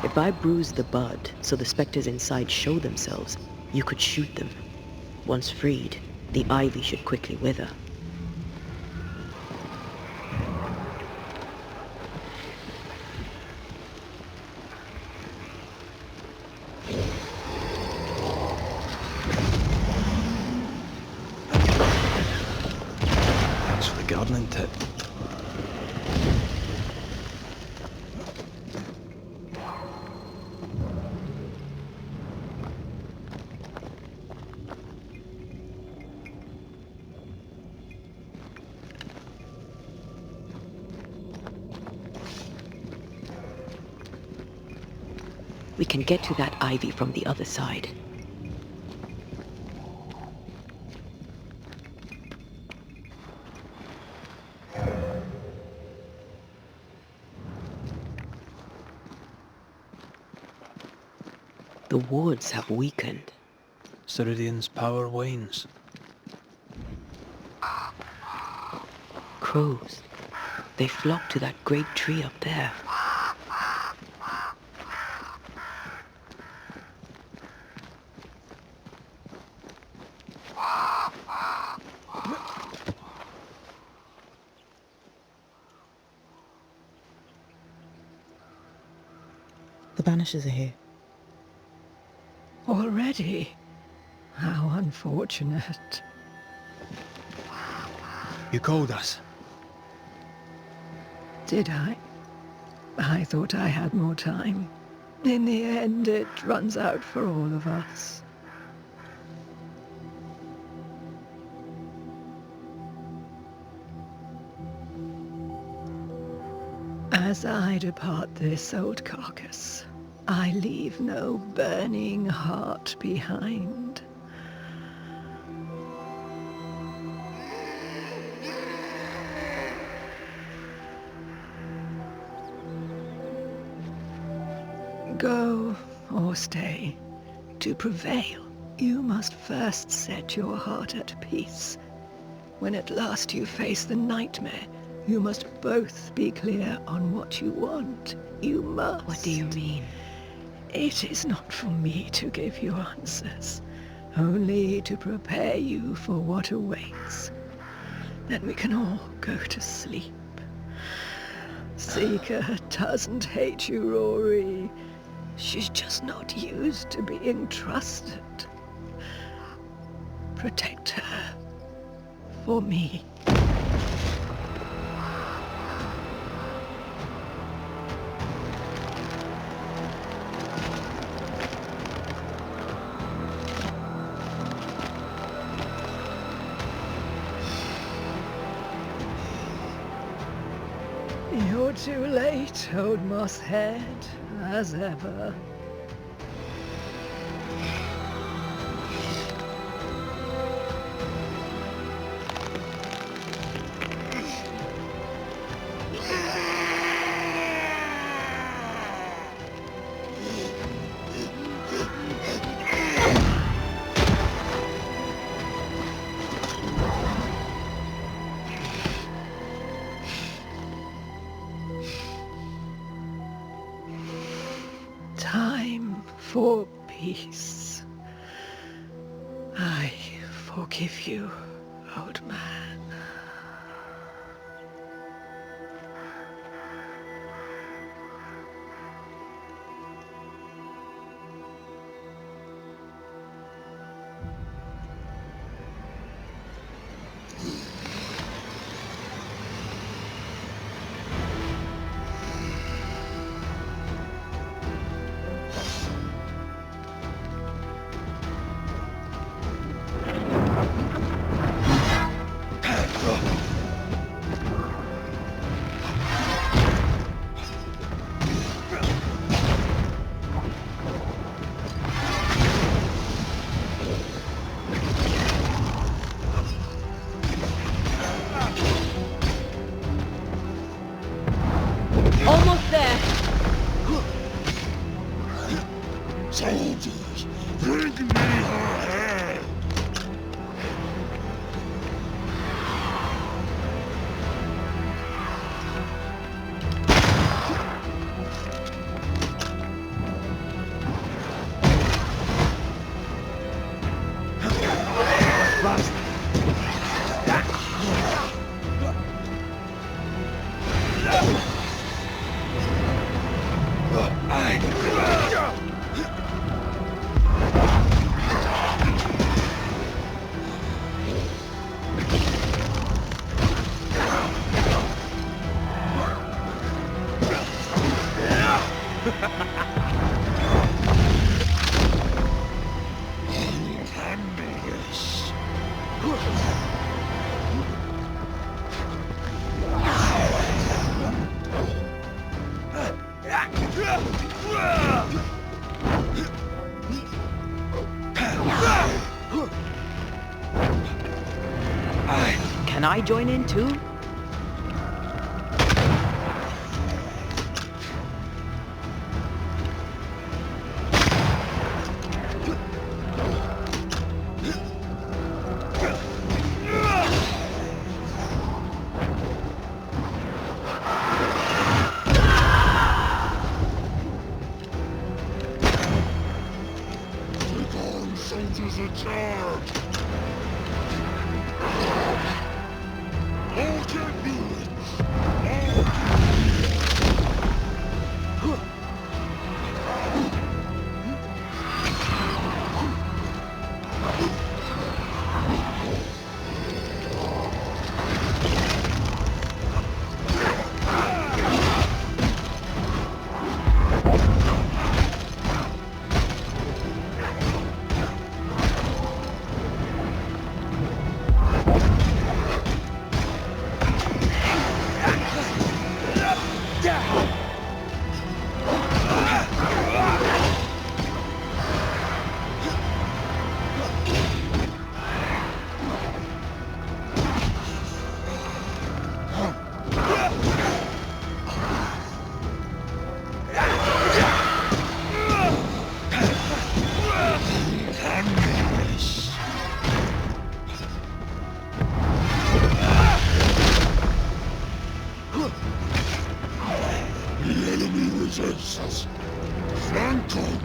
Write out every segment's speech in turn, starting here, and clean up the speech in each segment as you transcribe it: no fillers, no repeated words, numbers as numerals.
If I bruise the bud so the specters inside show themselves, you could shoot them. Once freed, the ivy should quickly wither. Thanks for the gardening tip. We can get to that ivy from the other side. The wards have weakened. Siridean's power wanes. Crows. They flock to that great tree up there. The Banishers are here. Already? How unfortunate. You called us. Did I? I thought I had more time. In the end, it runs out for all of us. As I depart this old carcass, I leave no burning heart behind. Go or stay. To prevail, you must first set your heart at peace. When at last you face the nightmare, you must both be clear on what you want. You must. What do you mean? It is not for me to give you answers, only to prepare you for what awaits. Then we can all go to sleep. Seeker doesn't hate you, Rory. She's just not used to being trusted. Protect her. For me. You're too late, old mosshead, as ever. Time for peace. I forgive you, old man. I join in too? Soldiers in charge! All get moving! The enemy resents us. Flank them!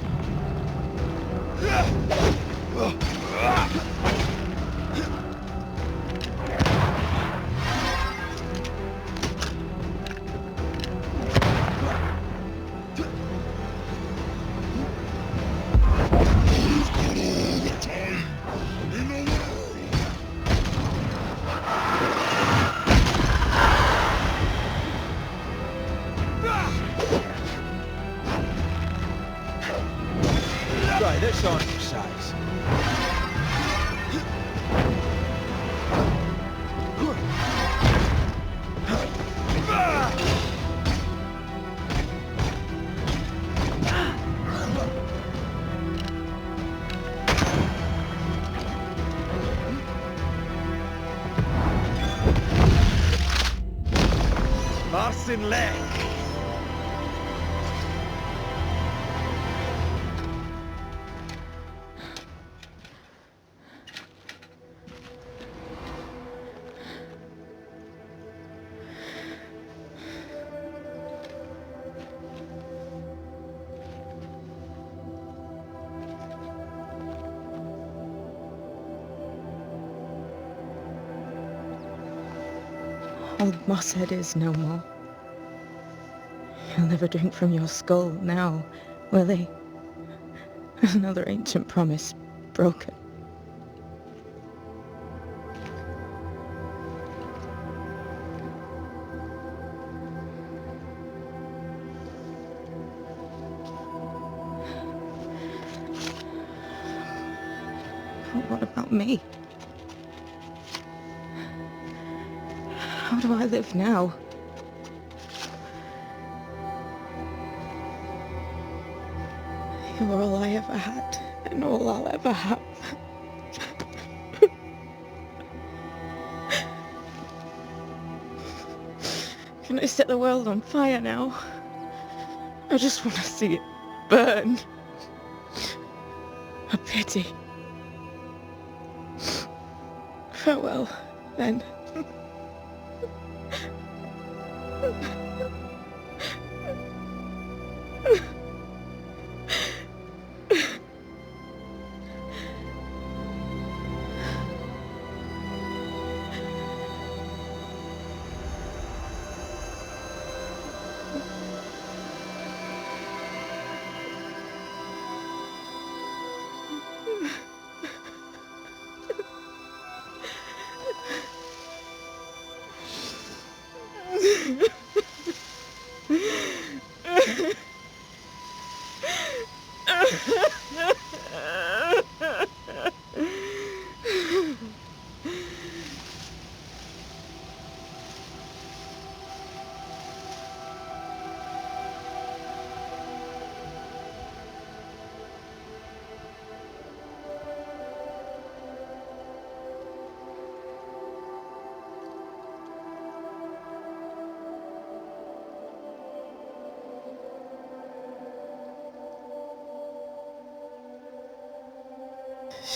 We've got all the time in the world! Try this on for size. Marcin Lech! Old Mosshead is no more. He'll never drink from your skull now, will he? Another ancient promise broken. But what about me? How do I live now? You're all I ever had, and all I'll ever have. Can I set the world on fire now? I just want to see it burn. A pity. Farewell, then.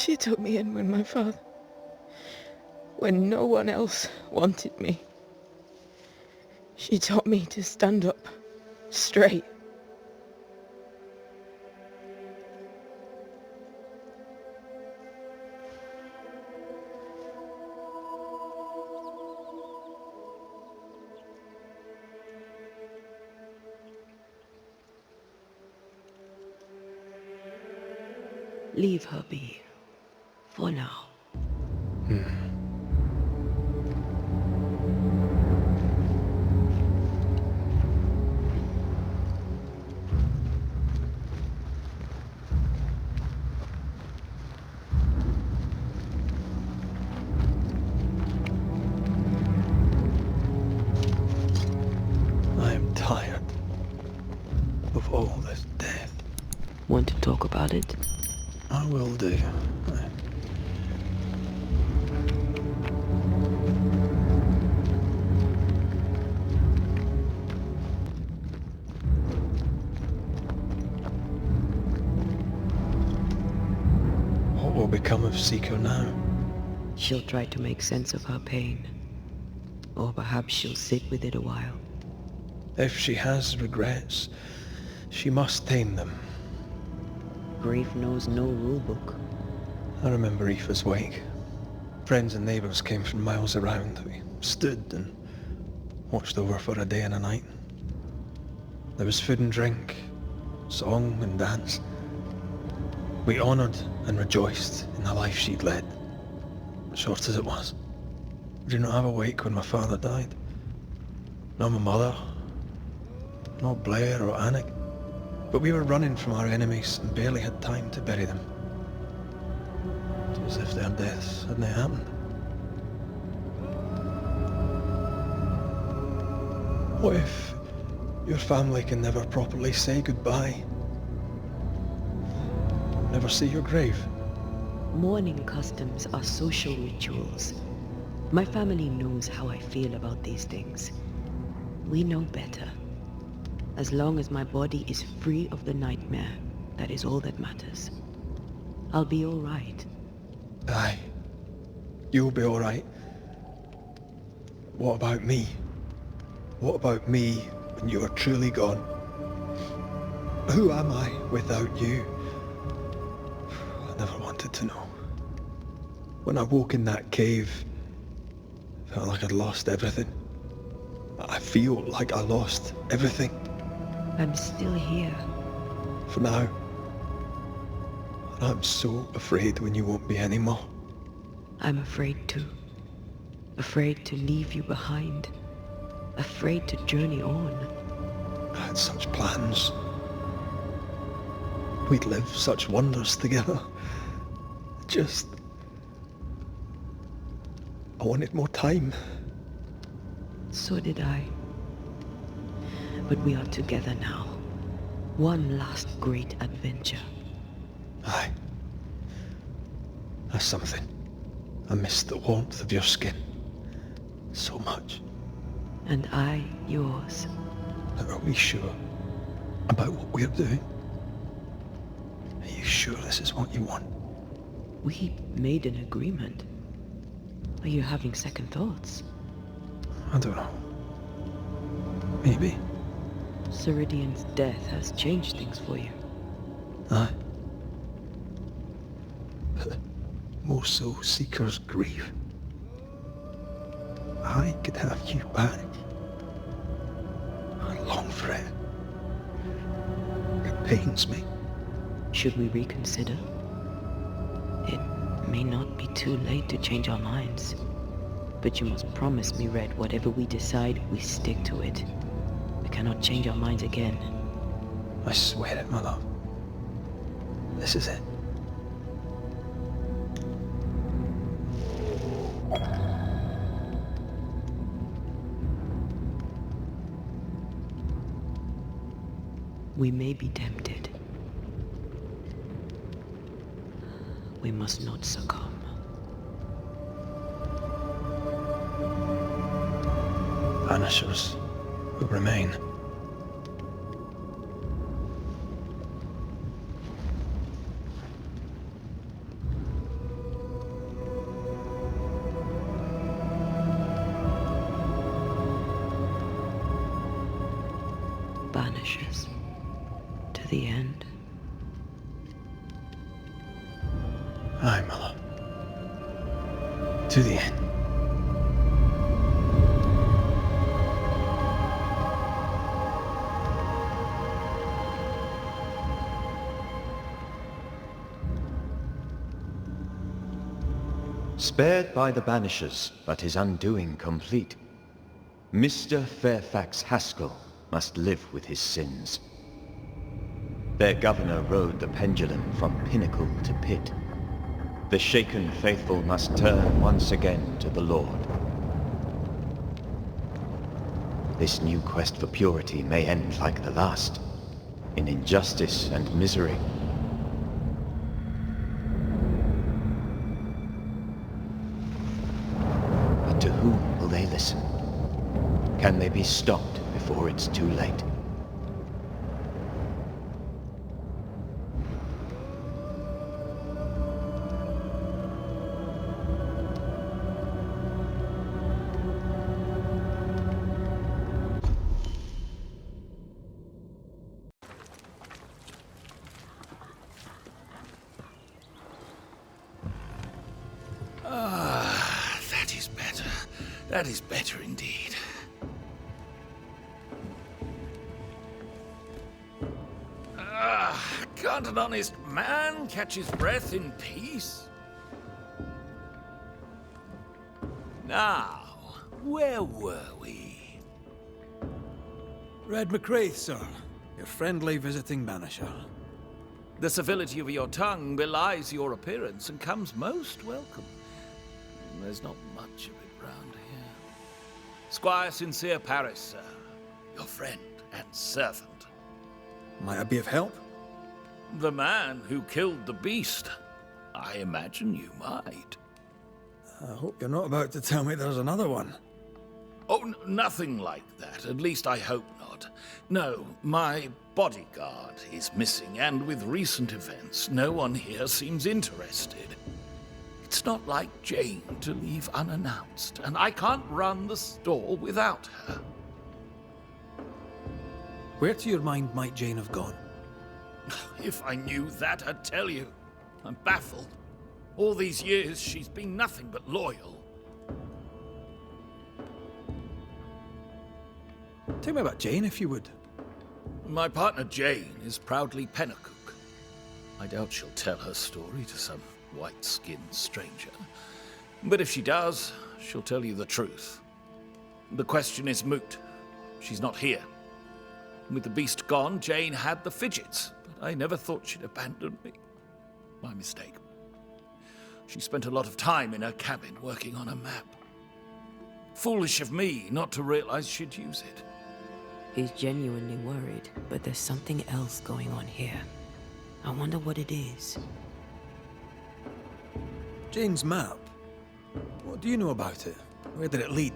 She took me in when my father... when no one else wanted me. She taught me to stand up straight. Leave her be. For now. I am tired of all this death. Want to talk about it? I will do. What will become of Seeker now? She'll try to make sense of her pain. Or perhaps she'll sit with it a while. If she has regrets, she must tame them. Grief knows no rule book. I remember Aoife's wake. Friends and neighbours came from miles around. We stood and watched over for a day and a night. There was food and drink, song and dance. We honoured and rejoiced in the life she'd led, short as it was. I did not have a wake when my father died. Nor my mother, nor Blair or Anik. But we were running from our enemies and barely had time to bury them. It was as if their deaths hadn't happened. What if your family can never properly say goodbye? Never see your grave? Mourning customs are social rituals. My family knows how I feel about these things. We know better. As long as my body is free of the nightmare, that is all that matters. I'll be all right. Aye. You'll be all right. What about me? What about me when you are truly gone? Who am I without you? I never wanted to know. When I woke in that cave, I felt like I'd lost everything. I feel like I lost everything. I'm still here. For now. And I'm so afraid when you won't be anymore. I'm afraid too. Afraid to leave you behind. Afraid to journey on. I had such plans. We'd live such wonders together. Just... I wanted more time. So did I. But we are together now. One last great adventure. Aye. That's something. I miss the warmth of your skin. So much. And I yours. But are we sure about what we're doing? Are you sure this is what you want? We made an agreement. Are you having second thoughts? I don't know. Maybe. Siridean's death has changed things for you. Aye. But more so Seeker's grief. I could have you back. I long for it. It pains me. Should we reconsider? It may not be too late to change our minds. But you must promise me, Red, whatever we decide, we stick to it. We cannot change our minds again. I swear it, my love. This is it. We may be tempted. We must not succumb. Banishers will remain. Banishers. To the end. Aye, my love. To the end. Spared by the Banishers, but his undoing complete, Mr. Fairfax Haskell must live with his sins. Their governor rode the pendulum from pinnacle to pit. The shaken faithful must turn once again to the Lord. This new quest for purity may end like the last, in injustice and misery. But to whom will they listen? Can they be stopped before it's too late? That is better. That is better indeed. Can't an honest man catch his breath in peace? Now, where were we? Red McCraith, sir. Your friendly visiting banisher. The civility of your tongue belies your appearance and comes most welcome. There's not much of it round here. Squire Sincere Paris, sir. Your friend and servant. Might I be of help? The man who killed the beast. I imagine you might. I hope you're not about to tell me there's another one. Oh, nothing like that. At least I hope not. No, my bodyguard is missing, and with recent events, no one here seems interested. It's not like Jane to leave unannounced, and I can't run the store without her. Where to your mind might Jane have gone? If I knew that, I'd tell you. I'm baffled. All these years, she's been nothing but loyal. Tell me about Jane, if you would. My partner Jane is proudly Pennacook. I doubt she'll tell her story to some white-skinned stranger. But if she does, she'll tell you the truth. The question is moot. She's not here. With the beast gone, Jane had the fidgets, but I never thought she'd abandon me. My mistake. She spent a lot of time in her cabin working on a map. Foolish of me not to realize she'd use it. He's genuinely worried, but there's something else going on here. I wonder what it is. Jane's map. What do you know about it? Where did it lead?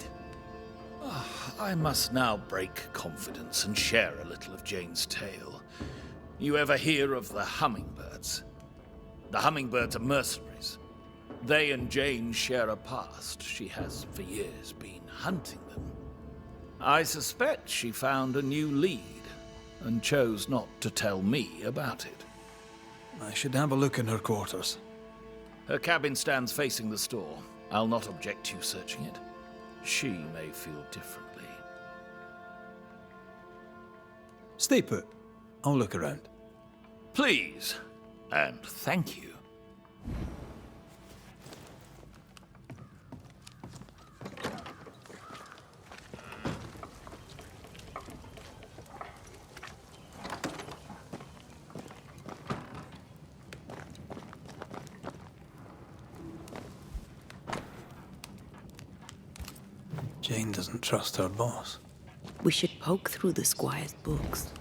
I must now break confidence and share a little of Jane's tale. You ever hear of the Hummingbirds? The Hummingbirds are mercenaries. They and Jane share a past. She has, for years, been hunting them. I suspect she found a new lead, and chose not to tell me about it. I should have a look in her quarters. Her cabin stands facing the store. I'll not object to you searching it. She may feel differently. Stay put. I'll look around. Please, and thank you. Jane doesn't trust her boss. We should poke through the squire's books.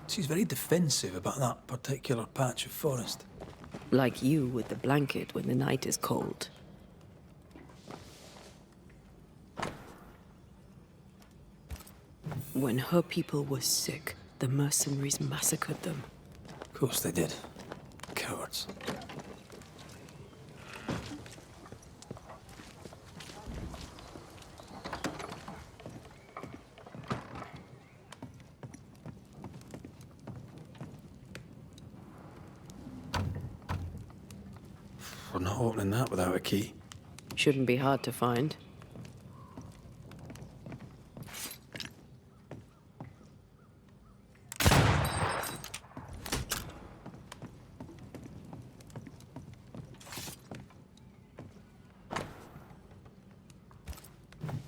She's very defensive about that particular patch of forest. Like you with the blanket when the night is cold. When her people were sick, the mercenaries massacred them. Of course they did. Cowards. not opening that without a key. Shouldn't be hard to find.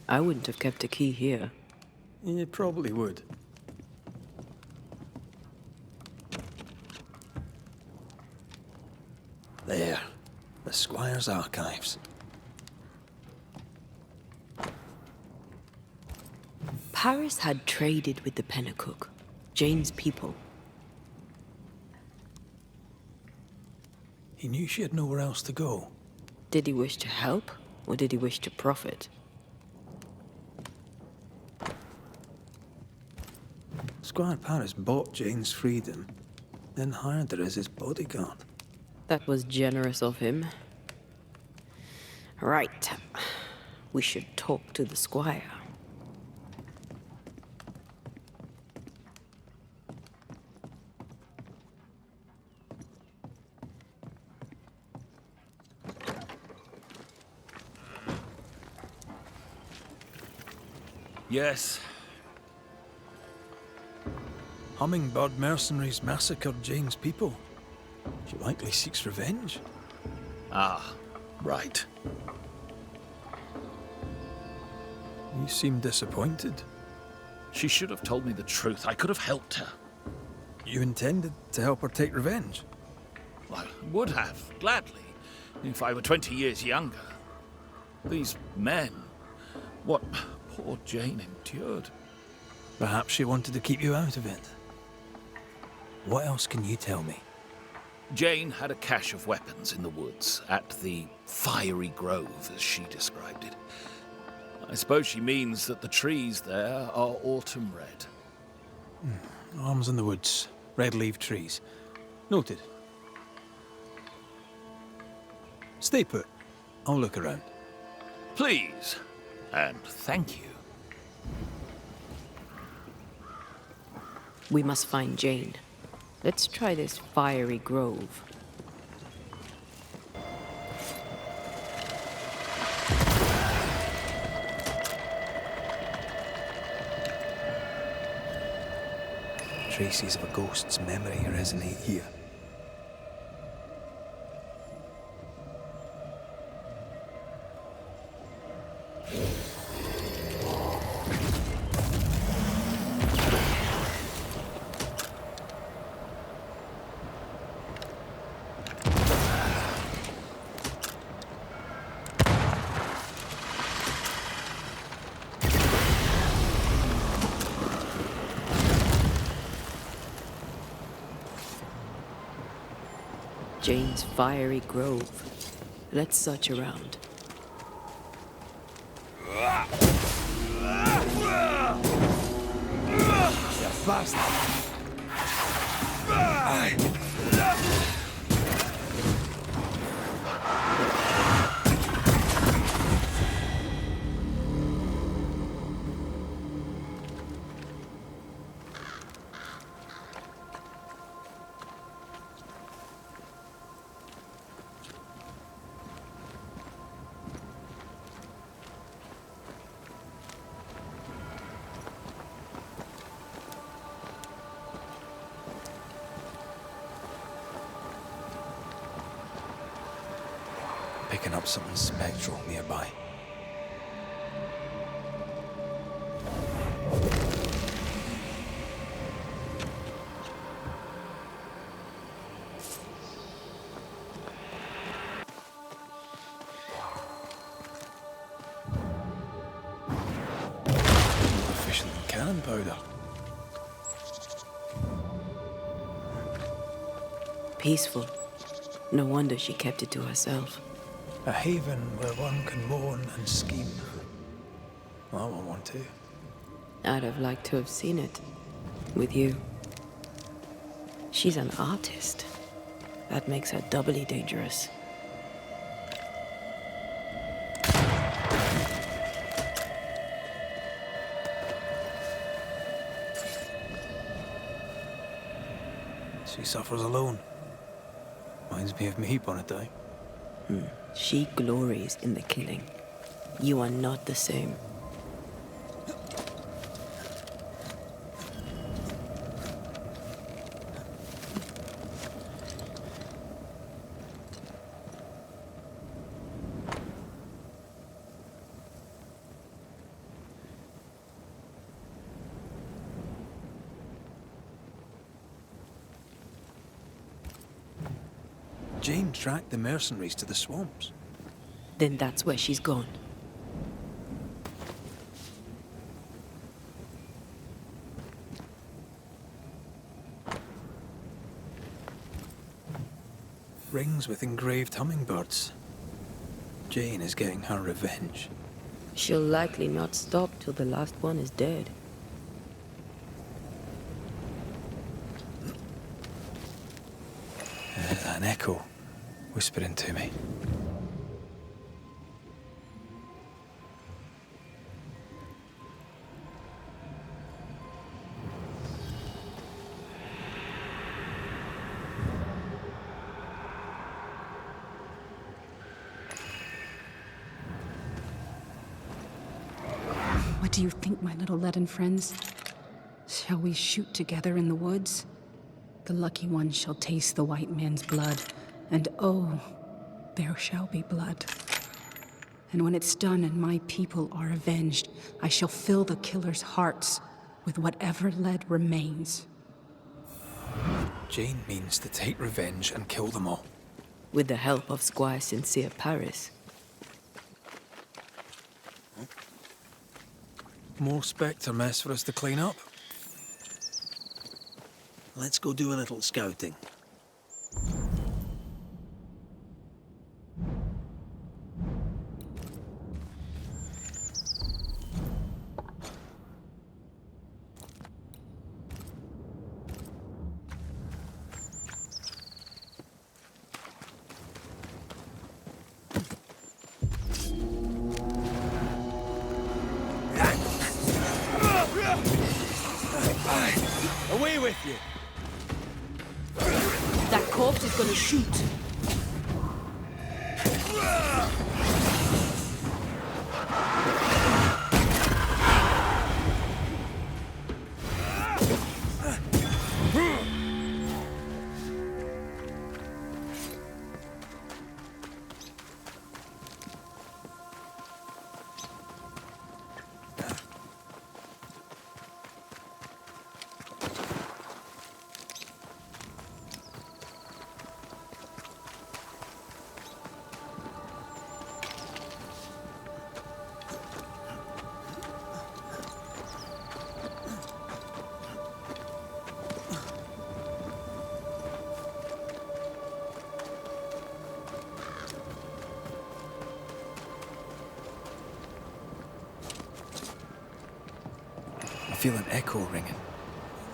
I wouldn't have kept a key here. You probably would. There. The Squire's archives. Paris had traded with the Pennacook, Jane's people. He knew she had nowhere else to go. Did he wish to help, or did he wish to profit? Squire Paris bought Jane's freedom, then hired her as his bodyguard. That was generous of him. Right. We should talk to the Squire. Yes. Hummingbird mercenaries massacred Jane's people. She likely seeks revenge. Ah, right. You seem disappointed. She should have told me the truth. I could have helped her. You intended to help her take revenge? I would have, gladly, if I were 20 years younger. These men, what poor Jane endured. Perhaps she wanted to keep you out of it. What else can you tell me? Jane had a cache of weapons in the woods, at the Fiery Grove, as she described it. I suppose she means that the trees there are autumn red. Arms in the woods, red-leaved trees. Noted. Stay put. I'll look around. Please, and thank you. We must find Jane. Let's try this Fiery Grove. Traces of a ghost's memory resonate here. Jane's Fiery Grove. Let's search around. Picking up something spectral nearby. More efficient than cannon powder. Peaceful. No wonder she kept it to herself. A haven where one can mourn and scheme. I want one too. I'd have liked to have seen it. With you. She's an artist. That makes her doubly dangerous. She suffers alone. Reminds me of me upon a time. She glories in the killing. You are not the same. Jane tracked the mercenaries to the swamps. Then that's where she's gone. Rings with engraved hummingbirds. Jane is getting her revenge. She'll likely not stop till the last one is dead. An echo whispering to me. What do you think, my little leaden friends? Shall we shoot together in the woods? The lucky one shall taste the white man's blood, and oh, there shall be blood. And when it's done and my people are avenged, I shall fill the killer's hearts with whatever lead remains. Jane means to take revenge and kill them all. With the help of Squire Sincere Paris. More Spectre mess for us to clean up. Let's go do a little scouting. Away with you! That corpse is gonna shoot. I feel an echo ringing,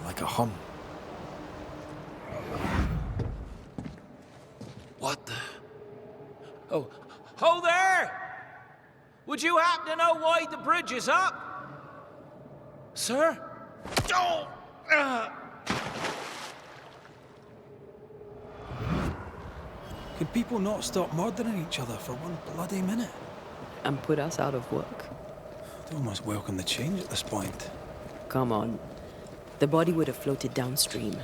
like a hum. What the? Oh, ho there! Would you happen to know why the bridge is up? Sir? Oh! Could people not stop murdering each other for one bloody minute? And put us out of work. I'd almost welcome the change at this point. Come on. The body would have floated downstream.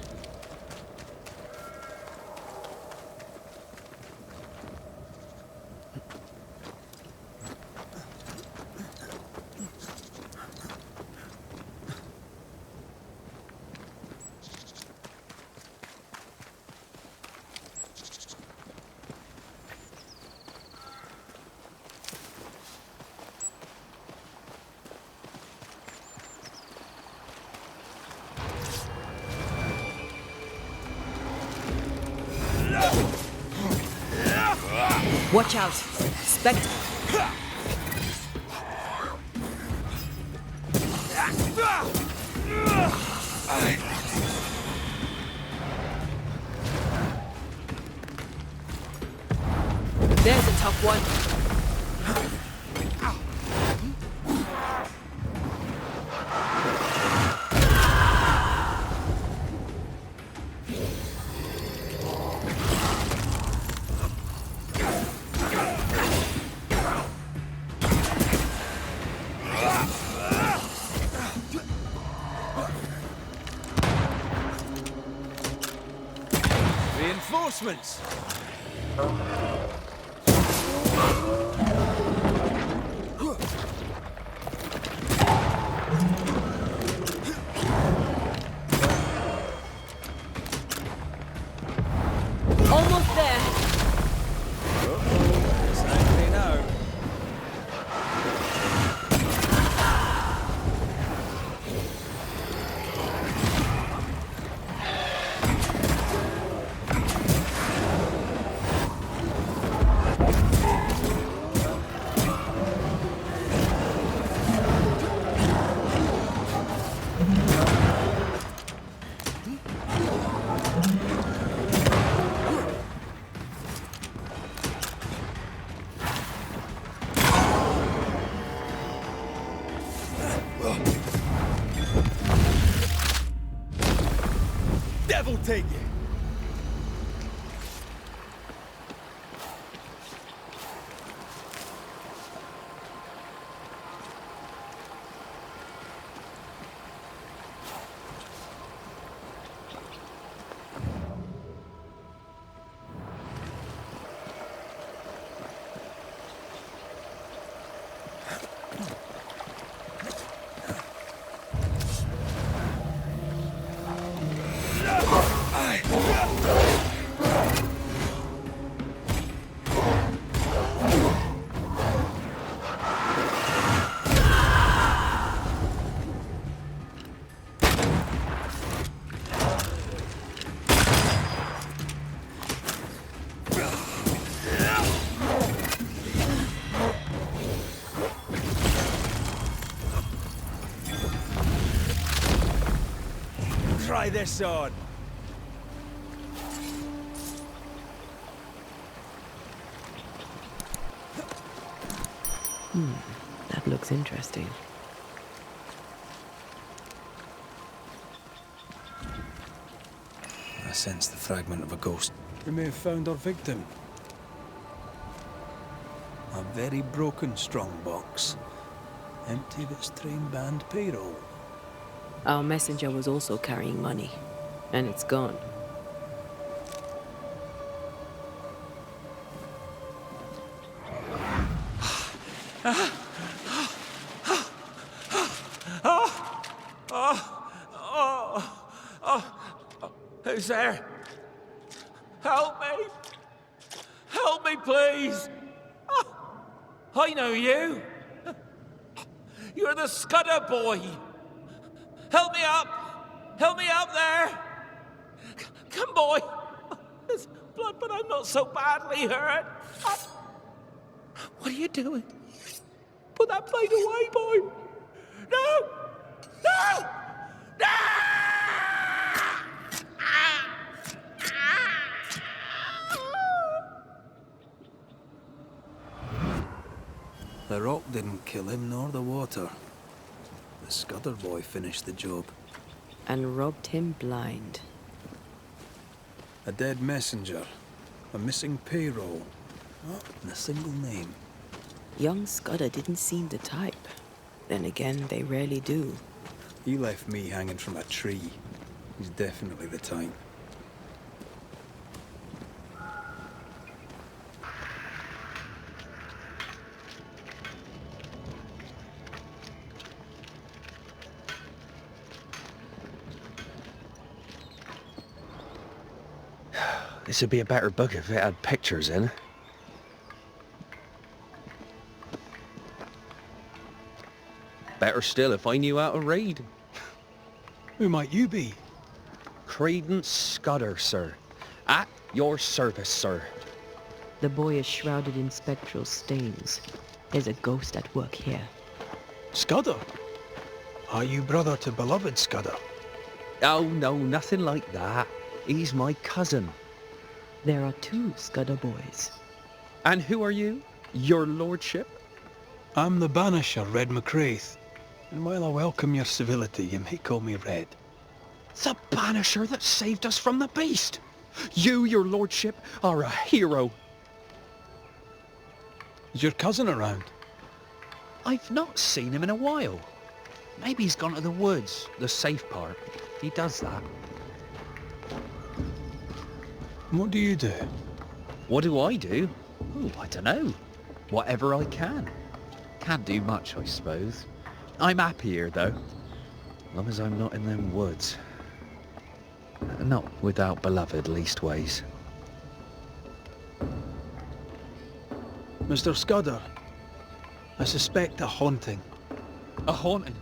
Watch out! Spectre! There's a tough one. reinforcements! Almost there. It's angry now. Devil take it! Try this on. That looks interesting. I sense the fragment of a ghost. We may have found our victim. A very broken strongbox. Empty of its train band payroll. Our messenger was also carrying money, and it's gone. Who's there? Help me! Help me, please! I know you! You're the Scudder boy! Help me up! Help me up there! Come, boy! There's blood, but I'm not so badly hurt. What are you doing? Put that blade away, boy! No! No! No! The rock didn't kill him, nor the water. The Scudder boy finished the job. And robbed him blind. A dead messenger. A missing payroll. And a single name. Young Scudder didn't seem the type. Then again, they rarely do. He left me hanging from a tree. He's definitely the type. This would be a better book if it had pictures in. Better still if I knew how to read. Who might you be? Credence Scudder, sir. At your service, sir. The boy is shrouded in spectral stains. There's a ghost at work here. Scudder? Are you brother to beloved Scudder? Oh, no, nothing like that. He's my cousin. There are two Scudder boys. And who are you? Your lordship? I'm the Banisher, Red McCraith. And while I welcome your civility, you may call me Red. The Banisher that saved us from the beast! You, your lordship, are a hero. Is your cousin around? I've not seen him in a while. Maybe he's gone to the woods, the safe part. He does that. What do you do? What do I do? Oh, I don't know. Whatever I can. Can't do much, I suppose. I'm happy here, though. As long as I'm not in them woods. Not without beloved, leastways. Mr. Scudder, I suspect a haunting. A haunting?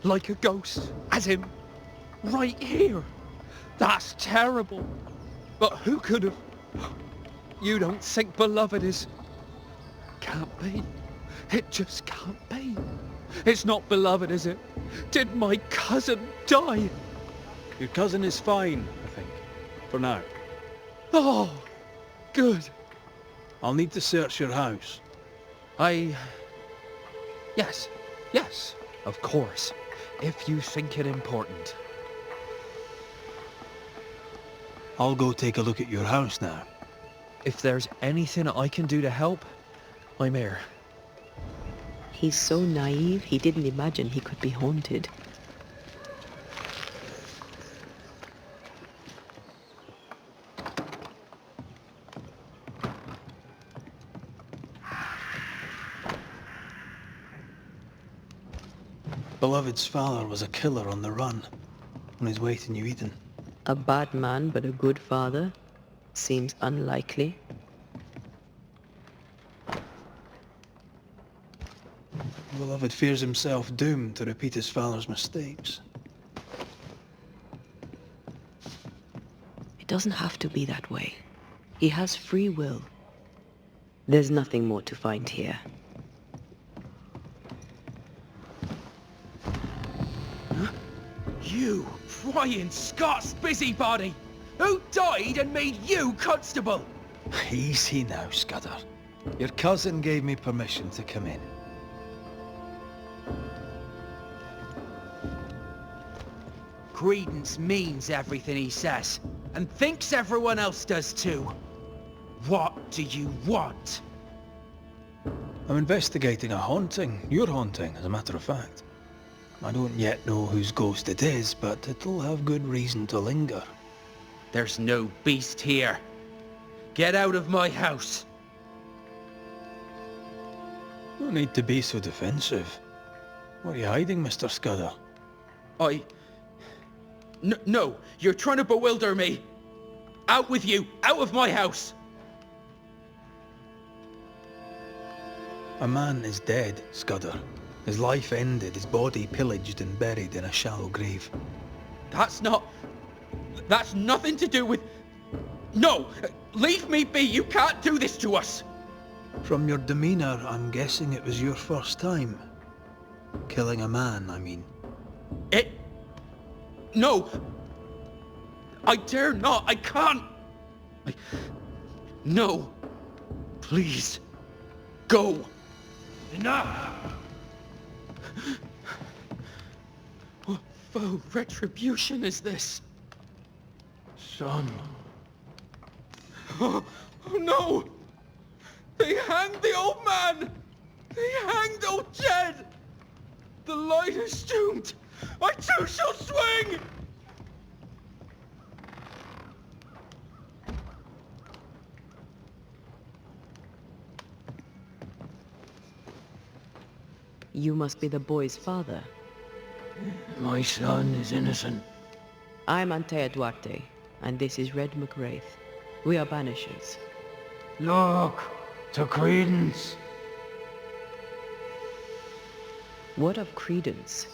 Like a ghost? As in, right here? That's terrible. But who could have... You don't think beloved is... Can't be. It just can't be. It's not beloved, is it? Did my cousin die? Your cousin is fine, I think. For now. Oh, good. I'll need to search your house. Yes, of course. If you think it important. I'll go take a look at your house now. If there's anything I can do to help, I'm here. He's so naive, he didn't imagine he could be haunted. Beloved's father was a killer on the run, on his way to New Eden. A bad man, but a good father? Seems unlikely. Beloved fears himself doomed to repeat his father's mistakes. It doesn't have to be that way. He has free will. There's nothing more to find here. You prying Scots busybody! Who died and made you constable? Easy now, Scudder. Your cousin gave me permission to come in. Credence means everything he says, and thinks everyone else does too. What do you want? I'm investigating a haunting. Your haunting, as a matter of fact. I don't yet know whose ghost it is, but it'll have good reason to linger. There's no beast here. Get out of my house. No need to be so defensive. What are you hiding, Mr. Scudder? No, you're trying to bewilder me. Out with you, out of my house. A man is dead, Scudder. His life ended, his body pillaged and buried in a shallow grave. That's nothing to do with... No! Leave me be! You can't do this to us! From your demeanor, I'm guessing it was your first time. Killing a man, I mean. No! I dare not! I can't! No! Please! Go! Enough! What foul retribution is this? Son. Oh no! They hanged the old man! They hanged old Jed! The light is doomed! I too shall swing! You must be the boy's father. My son is innocent. I'm Antea Duarte, and this is Red McWraith. We are Banishers. Look to Credence. What of Credence?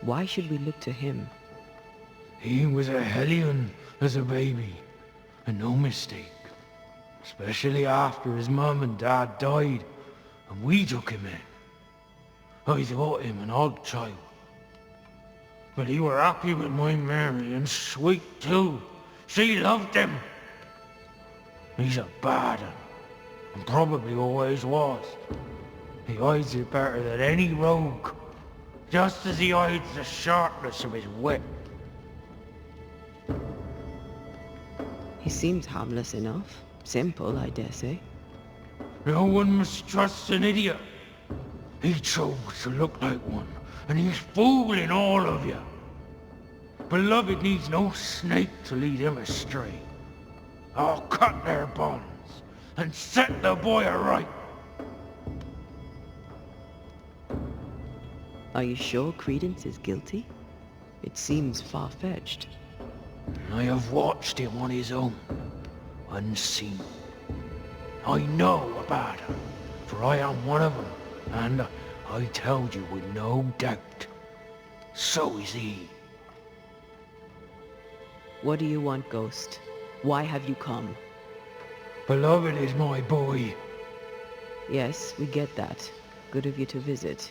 Why should we look to him? He was a hellion as a baby, and no mistake. Especially after his mum and dad died, and we took him in. I thought him an odd child. But he were happy with my Mary, and sweet too. She loved him. He's a bad un, and probably always was. He hides it better than any rogue, just as he hides the sharpness of his wit. He seems harmless enough. Simple, I dare say. No one must trust an idiot. He chose to look like one, and he's fooling all of you. Beloved needs no snake to lead him astray. I'll cut their bonds and set the boy aright. Are you sure Credence is guilty? It seems far-fetched. I have watched him on his own, unseen. I know about him, for I am one of them, and I tell you with no doubt, so is he. What do you want, Ghost? Why have you come? Beloved is my boy. Yes, we get that. Good of you to visit.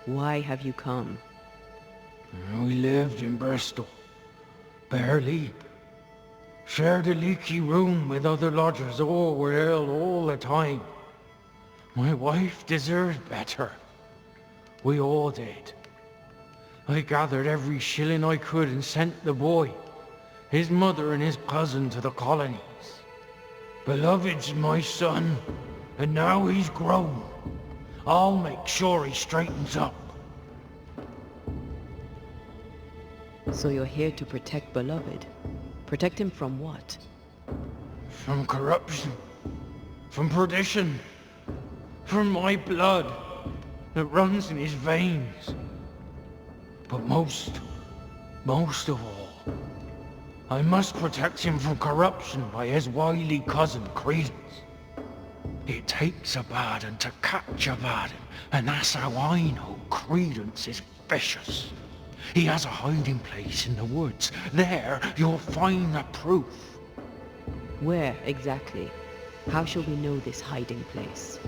Why have you come? We lived in Bristol. Barely. Shared a leaky room with other lodgers. All were ill all the time. My wife deserved better. We all did. I gathered every shilling I could and sent the boy, his mother and his cousin to the colonies. Beloved's my son, and now he's grown. I'll make sure he straightens up. So you're here to protect Beloved? Protect him from what? From corruption. From perdition. From my blood that runs in his veins. But most of all, I must protect him from corruption by his wily cousin Credence. It takes a bad one to catch a bad one, and that's how I know Credence is vicious. He has a hiding place in the woods. There, you'll find the proof. Where, exactly? How shall we know this hiding place?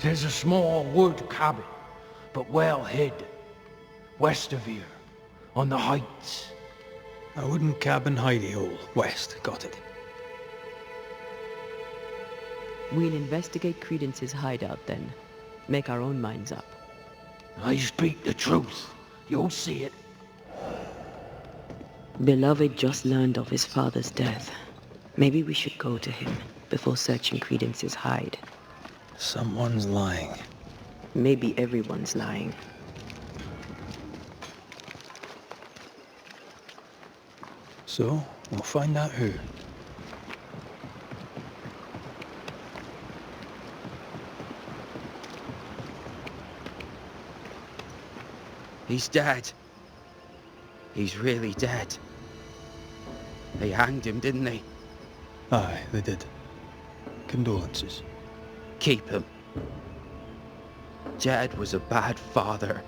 There's a small wood cabin, but well hid. West of here, on the heights. A wooden cabin hidey hole. West. Got it. We'll investigate Credence's hideout then. Make our own minds up. I speak the truth. You'll see it. Beloved just learned of his father's death. Maybe we should go to him before searching Credence's hide. Someone's lying. Maybe everyone's lying. So, we'll find out who. He's dead. He's really dead. They hanged him, didn't they? Aye, they did. Condolences. Keep him. Jed was a bad father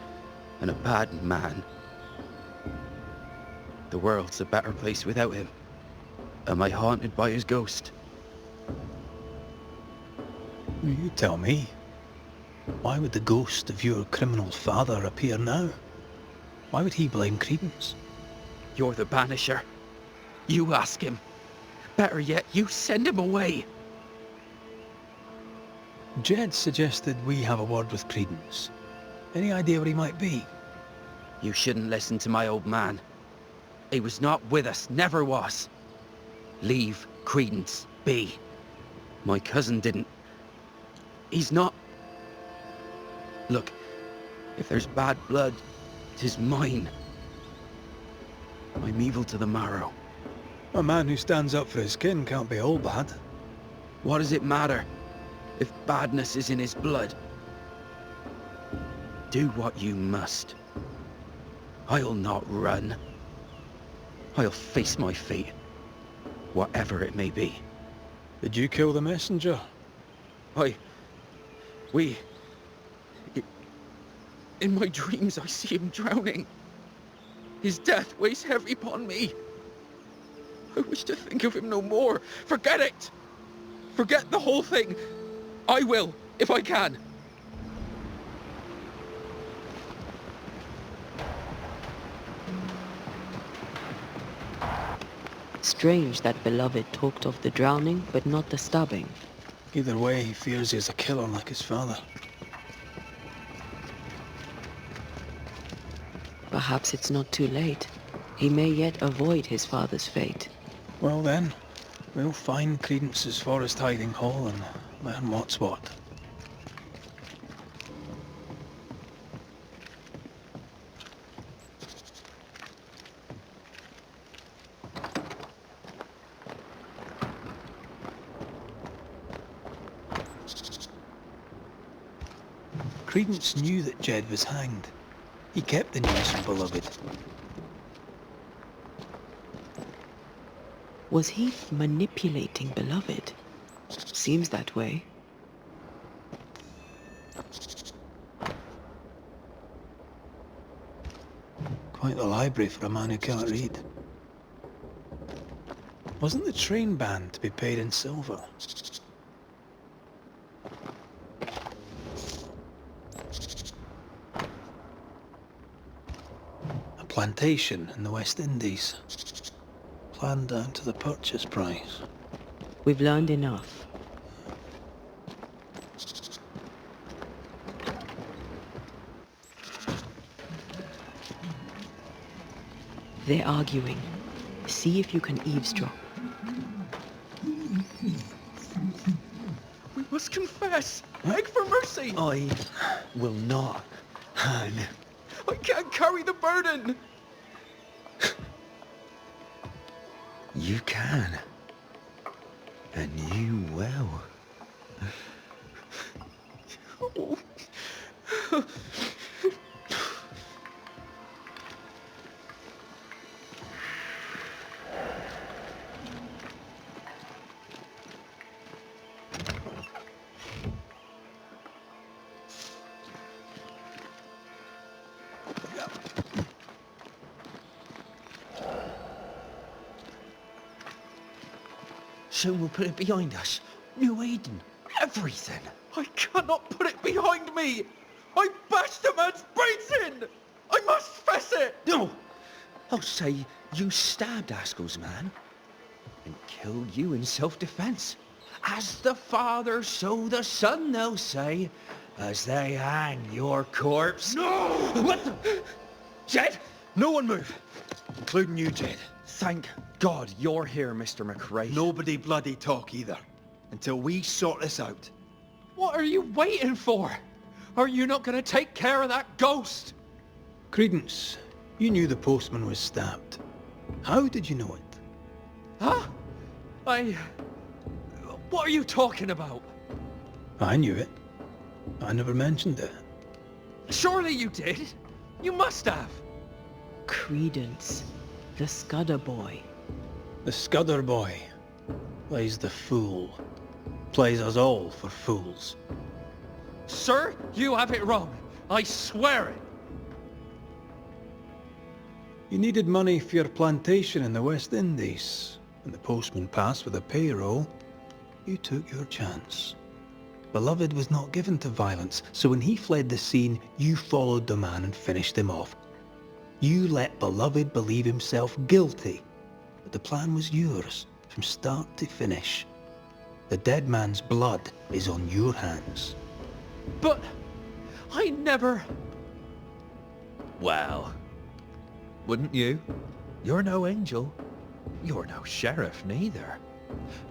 and a bad man. The world's a better place without him. Am I haunted by his ghost? You tell me. Why would the ghost of your criminal father appear now? Why would he blame Credence? You're the Banisher. You ask him. Better yet, you send him away. Jed suggested we have a word with Credence. Any idea where he might be? You shouldn't listen to my old man. He was not with us, never was. Leave Credence be. My cousin didn't. He's not. Look, if there's bad blood, 'tis mine. I'm evil to the marrow. A man who stands up for his kin can't be all bad. What does it matter if badness is in his blood? Do what you must. I'll not run. I'll face my fate, whatever it may be. Did you kill the messenger? In my dreams I see him drowning. His death weighs heavy upon me. I wish to think of him no more. Forget it! Forget the whole thing. I will, if I can. Strange that Beloved talked of the drowning, but not the stabbing. Either way, he fears he's a killer like his father. Perhaps it's not too late. He may yet avoid his father's fate. Well then, we'll find Credence's forest hiding hole and learn what's what. Credence knew that Jed was hanged. He kept the news from Beloved. Was he manipulating Beloved? Seems that way. Quite the library for a man who can't read. Wasn't the train band to be paid in silver? A plantation in the West Indies. Planned down to the purchase price. We've learned enough. They're arguing. See if you can eavesdrop. We must confess. Beg for mercy. I will not hang. I can't carry the burden. You can. And you will. Soon we'll put it behind us. New Eden. Everything. I cannot put it behind me. I bashed a man's brains in. I must fess it. No! I'll say you stabbed Askell's man and killed you in self-defense. As the Father, so the Son, they'll say, as they hang your corpse. No! What the? Jed? No one move! Including you, Jed. Thank God you're here, Mr. McRae. Nobody bloody talk either. Until we sort this out. What are you waiting for? Are you not going to take care of that ghost? Credence, you knew the postman was stabbed. How did you know it? Huh? What are you talking about? I knew it. I never mentioned it. Surely you did. You must have. Credence. The Scudder boy. The Scudder boy plays the fool. Plays us all for fools. Sir, you have it wrong. I swear it. You needed money for your plantation in the West Indies. When the postman passed with a payroll, you took your chance. Beloved was not given to violence, so when he fled the scene, you followed the man and finished him off. You let Beloved believe himself guilty, but the plan was yours, from start to finish. The dead man's blood is on your hands. But I never... Well, wouldn't you? You're no angel. You're no sheriff neither.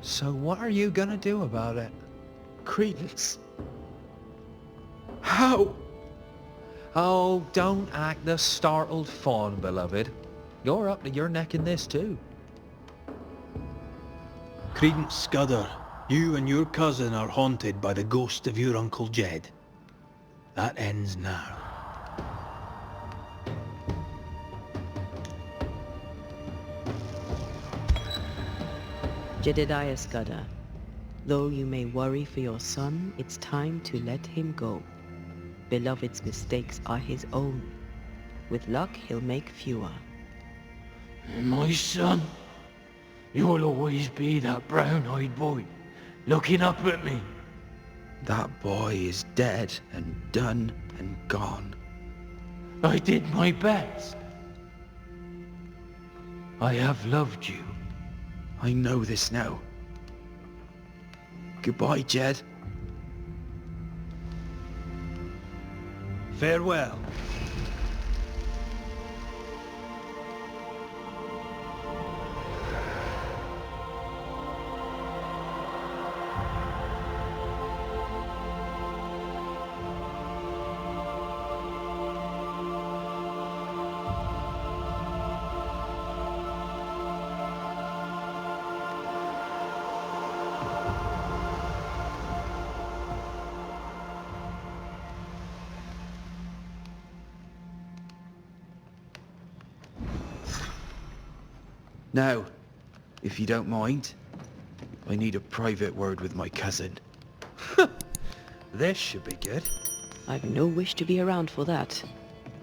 So what are you gonna do about it? Credence. How? Oh, don't act the startled fawn, beloved. You're up to your neck in this too. Credence Scudder, you and your cousin are haunted by the ghost of your Uncle Jed. That ends now. Jedediah Scudder, though you may worry for your son, it's time to let him go. Beloved's mistakes are his own. With luck, he'll make fewer. My son, you'll always be that brown-eyed boy, looking up at me. That boy is dead and done and gone. I did my best. I have loved you. I know this now. Goodbye, Jed. Farewell. Now, if you don't mind, I need a private word with my cousin. This should be good. I've no wish to be around for that.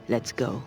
Let's go.